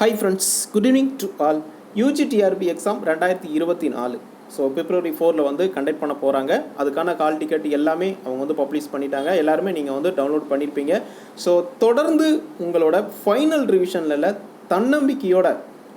Hi friends, good evening to all. UGTRB exam 2024 so February 4ல் வந்து conduct பண்ண போகிறாங்க. அதுக்கான கால் டிக்கெட் எல்லாமே அவங்க வந்து பப்ளிஷ் பண்ணிட்டாங்க. எல்லாருமே நீங்கள் வந்து டவுன்லோட் பண்ணியிருப்பீங்க. ஸோ தொடர்ந்து உங்களோட ஃபைனல் ரிவிஷனில் தன்னம்பிக்கையோட,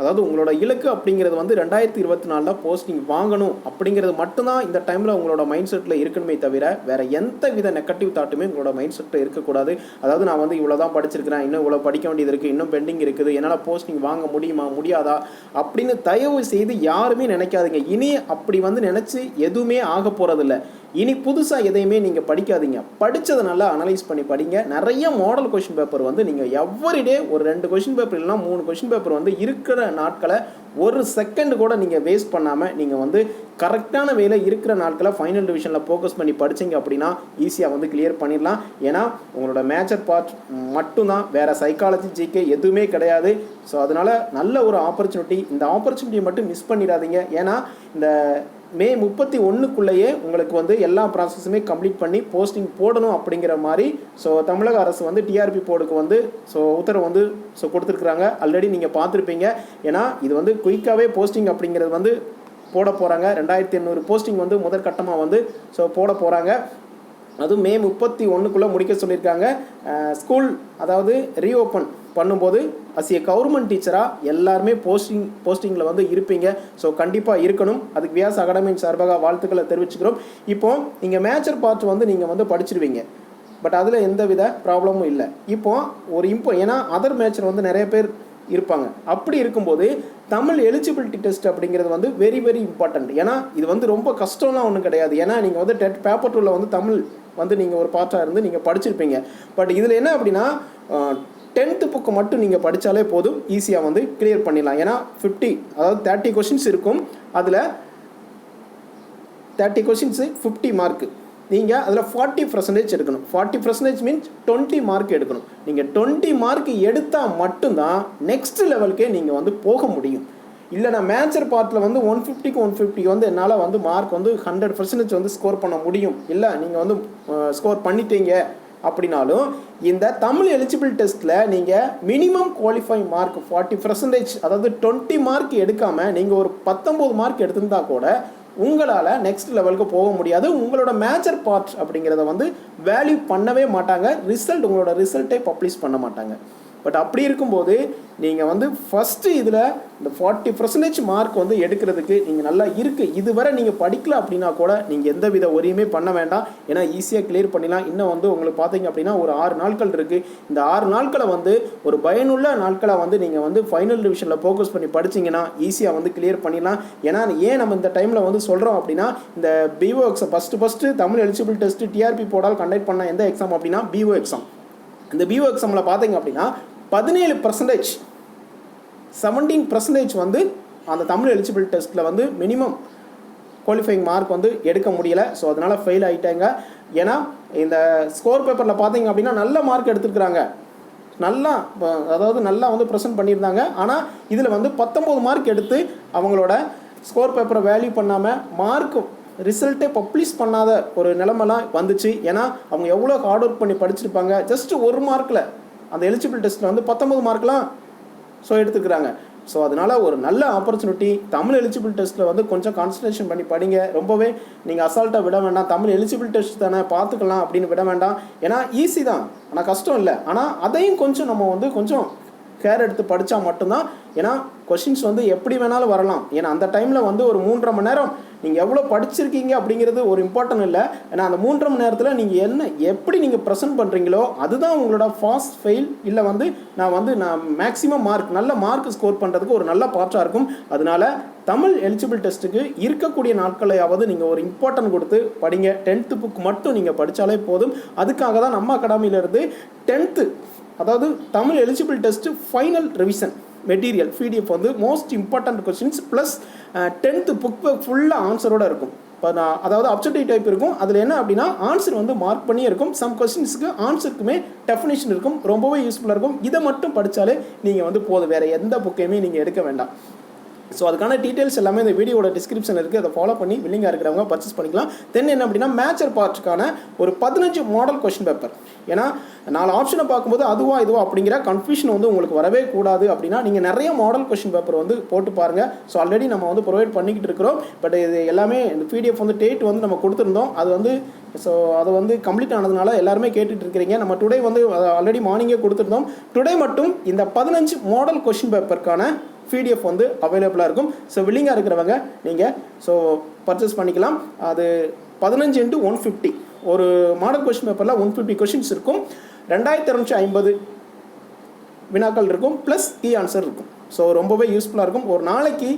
அதாவது உங்களோட இலக்கு அப்படிங்கிறது வந்து 2024 போஸ்டிங் வாங்கணும் அப்படிங்கிறது மட்டும்தான் இந்த டைமில் உங்களோட மைண்ட் செட்டில் இருக்கணுமே தவிர வேறு எந்த வித நெகட்டிவ் தாட்டுமே உங்களோட மைண்ட் செட்டில் இருக்கக்கூடாது. அதாவது நான் வந்து இவ்வளோ தான் படிச்சிருக்கிறேன், இன்னும் இவ்வளோ படிக்க வேண்டியது இருக்குது, இன்னும் பெண்டிங் இருக்குது, என்னால் போஸ்டிங் வாங்க முடியுமா முடியாதா அப்படின்னு தயவு செய்து யாருமே நினைக்காதீங்க. இனி அப்படி வந்து நினச்சி எதுவுமே ஆக போகிறதில்ல. இனி புதுசாக எதையுமே நீங்கள் படிக்காதீங்க. படித்ததை நல்லா அனலைஸ் பண்ணி படிங்க. நிறைய மாடல் கொஷின் பேப்பர் வந்து நீங்கள் எவ்ரிடே ஒரு 2 கொஷின் பேப்பர் இல்லைனா 3 கொஷின் பேப்பர் வந்து இருக்கிற நாட்களை ஒரு செகண்ட் கூட நீங்கள் வேஸ்ட் பண்ணாமல் நீங்கள் வந்து கரெக்டான வேலை இருக்கிற நாட்களை ஃபைனல் டிவிஷனில் ஃபோக்கஸ் பண்ணி படிச்சிங்க அப்படின்னா ஈஸியாக வந்து கிளியர் பண்ணிடலாம். ஏன்னா உங்களோட மேஜர் பார்ட் மட்டும்தான், வேறு சைக்காலஜி ஜிகே எதுவுமே கிடையாது. ஸோ அதனால் நல்ல ஒரு ஆப்பர்ச்சுனிட்டி, இந்த ஆப்பர்ச்சுனிட்டியை மட்டும் மிஸ் பண்ணிடாதீங்க. ஏன்னா இந்த மே 31க்குள்ளேயே உங்களுக்கு வந்து எல்லா ப்ராசஸுமே கம்ப்ளீட் பண்ணி போஸ்டிங் போடணும் அப்படிங்கிற மாதிரி ஸோ தமிழக அரசு வந்து டிஆர்பி போர்டுக்கு வந்து ஸோ உத்தரவு வந்து ஸோ கொடுத்துருக்குறாங்க. ஆல்ரெடி நீங்கள் பார்த்துருப்பீங்க. ஏன்னா இது வந்து குயிக்காகவே போஸ்டிங் அப்படிங்கிறது வந்து போட போகிறாங்க. 2800 போஸ்டிங் வந்து முதற்கட்டமாக வந்து ஸோ போட போகிறாங்க. அதுவும் மே 31க்குள்ளே முடிக்க சொல்லியிருக்காங்க. ஸ்கூல் அதாவது ரீஓப்பன் பண்ணும்போது அஸ் ஏ கவர்மெண்ட் டீச்சராக எல்லாருமே போஸ்டிங்கில் வந்து இருப்பீங்க. ஸோ கண்டிப்பாக இருக்கணும். அதுக்கு வியாஸ் அகாடமியின் சார்பாக வாழ்த்துக்களை தெரிவிச்சுக்கிறோம். இப்போ நீங்கள் மேஜர் பார்ட் வந்து நீங்கள் வந்து படிச்சிருவீங்க, பட் அதில் எந்த வித ப்ராப்ளமும் இல்லை. இப்போ ஏன்னா அதர் மேட்சர் வந்து நிறைய பேர் இருப்பாங்க. அப்படி இருக்கும்போது தமிழ் எலிஜிபிலிட்டி டெஸ்ட் அப்படிங்கிறது வந்து வெரி வெரி இம்பார்ட்டண்ட். ஏன்னா இது வந்து ரொம்ப கஷ்டம்லாம் ஒன்றும் கிடையாது. ஏன்னா நீங்கள் வந்து பேப்பர் 2ல் வந்து தமிழ் வந்து நீங்கள் ஒரு பார்ட்டாக இருந்து நீங்கள் படிச்சிருப்பீங்க. பட் இதில் என்ன அப்படின்னா 10th புக்கு மட்டும் நீங்கள் படித்தாலே போதும், ஈஸியாக வந்து கிளியர் பண்ணிடலாம். ஏன்னா 30 கொஷின்ஸ் இருக்கும். அதில் 30 கொஷின்ஸு 50 மார்க்கு. நீங்கள் அதில் 40% எடுக்கணும். 40% மீன்ஸ் 20 மார்க் எடுக்கணும். நீங்கள் 20 மார்க் எடுத்தால் மட்டும்தான் நெக்ஸ்ட் லெவலுக்கே நீங்கள் வந்து போக முடியும். இல்லை நான் மேஜர் பார்ட்டில் வந்து 150க்கு 150 வந்து என்னால் வந்து மார்க் வந்து 100% வந்து ஸ்கோர் பண்ண முடியும், இல்லை நீங்கள் வந்து ஸ்கோர் பண்ணிட்டீங்க அப்படின்னாலும் இந்த தமிழ் எலிஜிபிள் டெஸ்ட்டில் நீங்கள் மினிமம் குவாலிஃபை மார்க் 40%, அதாவது 20 மார்க் எடுக்காமல் நீங்கள் ஒரு 19 மார்க் எடுத்திருந்தா கூட உங்களால் நெக்ஸ்ட் லெவலுக்கு போக முடியாது. உங்களோட மேஜர் பார்ட் அப்படிங்கிறத வந்து வேல்யூ பண்ணவே மாட்டாங்க. உங்களோட ரிசல்ட்டை பப்ளிஷ் பண்ண மாட்டாங்க. பட் அப்படி இருக்கும்போது நீங்கள் வந்து ஃபஸ்ட்டு இதில் இந்த 40% மார்க் வந்து எடுக்கிறதுக்கு நீங்கள் நல்லா இருக்குது. இதுவரை நீங்கள் படிக்கல அப்படின்னா கூட நீங்கள் எந்த வித ஒரியுமே பண்ண வேண்டாம். ஏன்னா ஈஸியாக கிளியர் பண்ணிடலாம். இன்னும் வந்து உங்களுக்கு பார்த்தீங்க அப்படின்னா ஒரு 6 நாட்கள் இருக்குது. இந்த 6 நாட்களை வந்து ஒரு பயனுள்ள நாட்களை வந்து நீங்கள் வந்து ஃபைனல் டிவிஷனில் ஃபோக்கஸ் பண்ணி படிச்சிங்கன்னா ஈஸியாக வந்து கிளியர் பண்ணிடலாம். ஏன்னா ஏன் நம்ம இந்த டைமில் வந்து சொல்கிறோம் அப்படின்னா இந்த PO exam first Tamil eligible test TRP போர்டால் கண்டக்ட் பண்ண எந்த எக்ஸாம் அப்படின்னா பிஓ எக்ஸாம். இந்த பிஓ எக்ஸாமில் பார்த்தீங்க அப்படின்னா 17%, 17% வந்து அந்த தமிழ் எலிஜிபிள் டெஸ்ட்டில் வந்து மினிமம் குவாலிஃபைங் மார்க் வந்து எடுக்க முடியலை. ஸோ அதனால் ஃபெயில் ஆகிட்டாங்க. ஏன்னா இந்த ஸ்கோர் பேப்பரில் பார்த்தீங்க அப்படின்னா நல்ல மார்க் எடுத்துருக்குறாங்க, நல்லா வந்து ப்ரெசென்ட் பண்ணியிருந்தாங்க. ஆனால் இதில் வந்து 19 மார்க் எடுத்து அவங்களோட ஸ்கோர் பேப்பரை வேல்யூ பண்ணாமல் மார்க் ரிசல்ட்டே பப்ளிஷ் பண்ணாத ஒரு நிலைமைலாம் வந்துச்சு. ஏன்னா அவங்க எவ்வளோ ஹார்ட் ஒர்க் பண்ணி படிச்சிருப்பாங்க. ஜஸ்ட் 1 மார்க்கில் அந்த எலிஜிபிள் டெஸ்ட்டில் வந்து 19 மார்க்லாம் ஸோ எடுத்துக்கிறாங்க. ஸோ அதனால் ஒரு நல்ல ஆப்பர்ச்சுனிட்டி. தமிழ் எலிஜிபிள் டெஸ்ட்டில் வந்து கொஞ்சம் கான்சன்ட்ரேஷன் பண்ணி படிங்க. ரொம்பவே நீங்கள் அசால்ட்டாக விட வேண்டாம். தமிழ் எலிஜிபிள் டெஸ்ட் தானே பார்த்துக்கலாம் அப்படின்னு விட வேண்டாம். ஏன்னா ஈஸி தான், ஆனால் கஷ்டம் இல்லை. ஆனால் அதையும் கொஞ்சம் நம்ம வந்து கொஞ்சம் கேர் எடுத்து படித்தா மட்டும்தான். ஏன்னா கொஷின்ஸ் வந்து எப்படி வேணாலும் வரலாம். ஏன்னா அந்த டைமில் வந்து ஒரு 3.5 மணி நேரம் நீங்கள் எவ்வளோ படிச்சிருக்கீங்க அப்படிங்கிறது ஒரு இம்பார்ட்டன்ட் இல்லை. ஏன்னா அந்த 3.5 மணி நேரத்தில் நீங்கள் எப்படி நீங்கள் ப்ரெசென்ட் பண்ணுறீங்களோ அதுதான் உங்களோட ஃபாஸ்ட் ஃபெயில் இல்லை வந்து நான் மேக்ஸிமம் நல்ல மார்க் ஸ்கோர் பண்ணுறதுக்கு ஒரு நல்ல பார்ட்டாக இருக்கும். அதனால தமிழ் எலிஜிபிள் டெஸ்ட்டுக்கு இருக்கக்கூடிய நாட்களையாவது நீங்கள் ஒரு இம்பார்ட்டன்ட் கொடுத்து படிங்க. 10th புக் மட்டும் நீங்கள் படித்தாலே போதும். அதுக்காக தான் நம்ம அகாடமியிலேருந்து 10th அதாவது Tamil eligible test final revision material PDF வந்து most important questions plus 10th book ஃபுல்லாக ஆன்சரோடு இருக்கும். இப்போ அதாவது அப்ஜெக்டிவ் டைப் இருக்கும். அதில் என்ன அப்படின்னா ஆன்சர் வந்து மார்க் பண்ணி இருக்கும். சம் கொஸ்டின்ஸுக்கு ஆன்சருக்குமே டெஃபினேஷன் இருக்கும். ரொம்பவே யூஸ்ஃபுல்லாக இருக்கும். இதை மட்டும் படித்தாலே நீங்கள் வந்து போதும், வேறு எந்த புக்கையுமே நீங்கள் எடுக்க வேண்டாம். ஸோ அதுக்கான டீட்டெயில்ஸ் எல்லாமே இந்த வீடியோட டிஸ்கிரிப்ஷன் இருக்குது, அதை ஃபாலோ பண்ணி வில்லிங்காக இருக்கிறவங்க பர்ச்சேஸ் பண்ணிக்கலாம். தென் என்ன அப்படின்னா மேட்சர் பார்ட்டுக்கான ஒரு 15 மாடல் கொஸ்டின் பேப்பர். ஏன்னா 4 ஆப்ஷனை பார்க்கும்போது அதுவா இதுவா அப்படிங்கிற கன்ஃபியூஷன் வந்து உங்களுக்கு வரவே கூடாது அப்படின்னா நீங்கள் நிறைய மாடல் கொஸ்டின் பேப்பர் வந்து போட்டு பாருங்கள். ஸோ ஆல்ரெடி நம்ம வந்து ப்ரொவைட் பண்ணிக்கிட்டு இருக்கிறோம். பட் இது எல்லாமே இந்த பிடிஎஃப் வந்து டேட் வந்து நம்ம கொடுத்துருந்தோம். அது வந்து ஸோ அது வந்து கம்ப்ளீட் ஆனதுனால எல்லாருமே கேட்டுட்டு இருக்கிறீங்க. நம்ம டுடே வந்து ஆல்ரெடி மார்னிங்கே கொடுத்துருந்தோம். டுடே மட்டும் இந்த 15 மாடல் கொஸ்டின் பேப்பருக்கான PDF வந்து அவைலபிளாக இருக்கும். ஸோ வில்லிங்காக இருக்கிறவங்க நீங்கள் ஸோ பர்ச்சேஸ் பண்ணிக்கலாம். அது 15x150 ஒரு மாடல் கொஸ்டின் பேப்பரில் 150 கொஸ்டின்ஸ் இருக்கும். 2250 வினாக்கள் இருக்கும், ப்ளஸ் கீ ஆன்சர் இருக்கும். ஸோ ரொம்பவே யூஸ்ஃபுல்லாக இருக்கும். ஒரு நாளைக்கு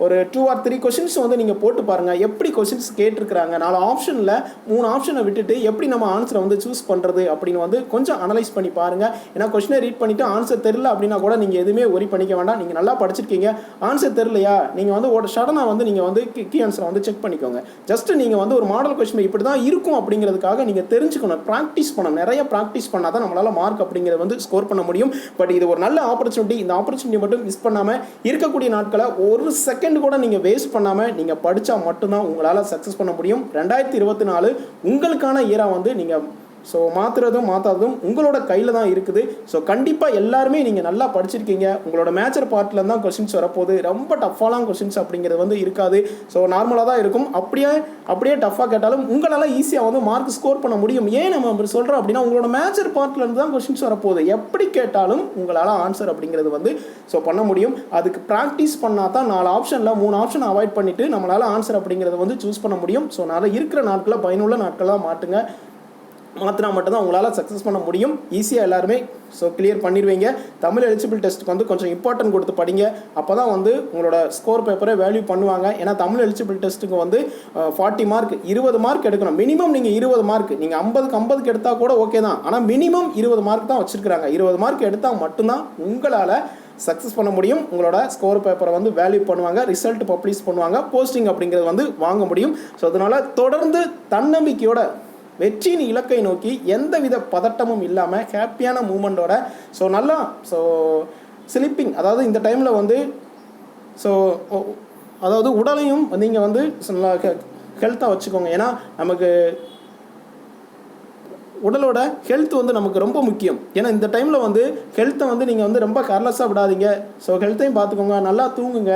ஒரு 2 or 3 கொஷின்ஸ் வந்து நீங்கள் போட்டு பாருங்கள். எப்படி கொஷின்ஸ் கேட்டிருக்கிறாங்க, 4 ஆப்ஷனில் 3 ஆப்ஷனை விட்டுட்டு எப்படி நம்ம ஆன்சரை வந்து சூஸ் பண்ணுறது அப்படின்னு வந்து கொஞ்சம் அனலைஸ் பண்ணி பாருங்கள். ஏன்னா கொஷினை ரீட் பண்ணிவிட்டு ஆன்சர் தெரில அப்படின்னா கூட நீங்கள் எதுவுமே ஒரி பண்ணிக்க வேண்டாம். நீங்கள் நல்லா படிச்சிருக்கீங்க, ஆன்சர் தெரிலையா நீங்கள் வந்து சடனாக வந்து நீங்கள் வந்து கீ ஆன்சரை வந்து செக் பண்ணிக்கோங்க. ஜஸ்ட்டு நீங்கள் வந்து ஒரு மாடல் கொஷின் இப்படி தான் இருக்கும் அப்படிங்கிறதுக்காக நீங்கள் தெரிஞ்சுக்கணும், ப்ராக்டிஸ் பண்ணணும். நிறைய ப்ராக்டிஸ் பண்ணால் தான் நம்மளால் மார்க் அப்படிங்கிறத வந்து ஸ்கோர் பண்ண முடியும். பட் இது ஒரு நல்ல ஆப்பர்ச்சுனிட்டி. இந்த ஆப்பர்ச்சுனிட்டி மட்டும் மிஸ் பண்ணாமல் இருக்கக்கூடிய நாட்களை ஒரு செகண்ட் கூட நீங்கள் வேஸ்ட் பண்ணாமல் நீங்கள் படித்தா மட்டும்தான் உங்களால் சக்ஸஸ் பண்ண முடியும். 2024 உங்களுக்கான இயராக வந்து நீங்கள் ஸோ மாற்றுறதும் மாற்றாததும் உங்களோட கையில் தான் இருக்குது. ஸோ கண்டிப்பாக எல்லாருமே நீங்கள் நல்லா படிச்சிருக்கீங்க. உங்களோட மேட்சர் பார்ட்டில் தான் கொஸ்டின்ஸ் வரப்போகுது. ரொம்ப டஃப்பாலாம் கொஸ்டின்ஸ் அப்படிங்கிறது வந்து இருக்காது. ஸோ நார்மலாக தான் இருக்கும். அப்படியே டஃப்பாக கேட்டாலும் உங்களால் ஈஸியாக வந்து மார்க் ஸ்கோர் பண்ண முடியும். ஏன் நம்ம அப்படி சொல்கிறோம் அப்படின்னா உங்களோட மேட்சர் பார்ட்லேருந்து தான் கொஸ்டின்ஸ் வரப்போகுது. எப்படி கேட்டாலும் உங்களால் ஆன்சர் அப்படிங்கிறது வந்து ஸோ பண்ண முடியும். அதுக்கு ப்ராக்டிஸ் பண்ணால் தான் 4 ஆப்ஷனில் 3 ஆப்ஷன் அவாய்ட் பண்ணிவிட்டு நம்மளால் ஆன்சர் அப்படிங்கிறத வந்து சூஸ் பண்ண முடியும். ஸோ அதனால் இருக்கிற நாட்களை பயனுள்ள நாட்களாக மாற்றினா மட்டும்தான் உங்களால் சக்ஸஸ் பண்ண முடியும். ஈஸியாக எல்லாருமே ஸோ கிளியர் பண்ணிடுவீங்க. தமிழ் எலிஜிபிள் டெஸ்ட்டுக்கு வந்து கொஞ்சம் இம்பார்ட்டன்ட் கொடுத்து படிங்க. அப்போ தான் வந்து உங்களோட ஸ்கோர் பேப்பரை வேல்யூ பண்ணுவாங்க. ஏன்னா தமிழ் எலிஜிபிள் டெஸ்ட்டுக்கு வந்து 40 மார்க் 20 மார்க் எடுக்கணும். மினிமம் நீங்கள் 20 மார்க், நீங்கள் 50க்கு எடுத்தால் கூட ஓகே தான். ஆனால் மினிமம் 20 மார்க் தான் வச்சுருக்கிறாங்க. 20 மார்க் எடுத்தால் மட்டும்தான் உங்களால் சக்ஸஸ் பண்ண முடியும். உங்களோட ஸ்கோர் பேப்பரை வந்து வேல்யூ பண்ணுவாங்க, ரிசல்ட் பப்ளிஷ் பண்ணுவாங்க, போஸ்டிங் அப்படிங்கிறது வந்து வாங்க முடியும். ஸோ அதனால் தொடர்ந்து தன்னம்பிக்கையோட வெற்றியின் இலக்கை நோக்கி எந்தவித பதட்டமும் இல்லாமல் ஹாப்பியான மூமெண்ட்டோட ஸோ நல்லா ஸோ ஸ்லிப்பிங், அதாவது இந்த டைமில் வந்து ஸோ அதாவது உடலையும் நீங்கள் வந்து நல்லா ஹெல்த்தாக வச்சுக்கோங்க. ஏன்னா நமக்கு உடலோட ஹெல்த் வந்து நமக்கு ரொம்ப முக்கியம். ஏன்னா இந்த டைமில் வந்து ஹெல்த்தை வந்து நீங்கள் வந்து ரொம்ப கேர்லெஸ்ஸாக விடாதீங்க. ஸோ ஹெல்த்தையும் பார்த்துக்கோங்க, நல்லா தூங்குங்க,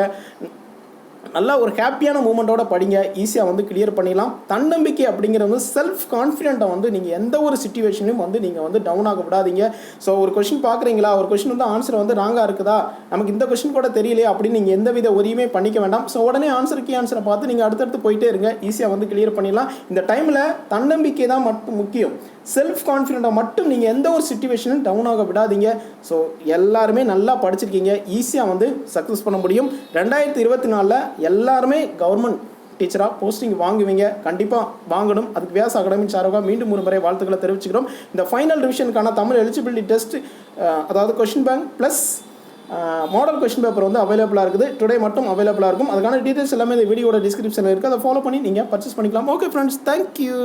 நல்லா ஒரு ஹாப்பியான மூமெண்ட்டோட படிங்க. ஈஸியாக வந்து கிளியர் பண்ணிடலாம். தன்னம்பிக்கை அப்படிங்கிறது வந்து செல்ஃப் கான்ஃபிடென்ட்டை வந்து நீங்கள் எந்த ஒரு சிச்சுவேஷனையும் வந்து நீங்கள் வந்து டவுன் ஆக விடாதீங்க. ஸோ ஒரு கொஷின் பார்க்குறீங்களா, ஒரு கொஷின் வந்து ஆன்சர் வந்து ராங்காக இருக்குதா, நமக்கு இந்த கொஷின் கூட தெரியலையே அப்படின்னு நீங்கள் எந்த வித ஒரியுமே பண்ணிக்க வேண்டாம். ஸோ உடனே ஆன்சருக்கு ஆன்சரை பார்த்து நீங்கள் அடுத்தடுத்து போயிட்டே இருங்க. ஈஸியாக வந்து கிளியர் பண்ணிடலாம். இந்த டைமில் தன்னம்பிக்கை தான் மட்டும் முக்கியம். செல்ஃப் கான்ஃபிடென்ட்டை மட்டும் நீங்கள் எந்த ஒரு சிச்சுவேஷனும் டவுன் ஆக விடாதீங்க. ஸோ எல்லாருமே நல்லா படிச்சிருக்கீங்க, ஈஸியாக வந்து சக்ஸஸ் பண்ண முடியும். 2024 எல்லாருமே கவர்மெண்ட் டீச்சராக போஸ்டிங் வாங்குவீங்க. கண்டிப்பாக வாங்கணும். அதுக்கு வியாஸ் அகாடமி சார்பாக மீண்டும் ஒரு முறை வாழ்த்துக்களை தெரிவிச்சுக்கிறோம். இந்த ஃபைனல் ரிவிஷனுக்கான தமிழ் எலிஜிபிலிட்டி டெஸ்ட், அதாவது question bank plus model question paper வந்து அவைலபிளாக இருக்குது. டுடே மட்டும் அவைலபிளாக இருக்கும். அதுக்கான டீட்டெயில்ஸ் எல்லாமே இந்த வீடியோட டிஸ்கிரிப்ஷனில் இருக்குது. அதை ஃபாலோ பண்ணி நீங்கள் பர்ச்சேஸ் பண்ணிக்கலாம். Okay friends, thank you.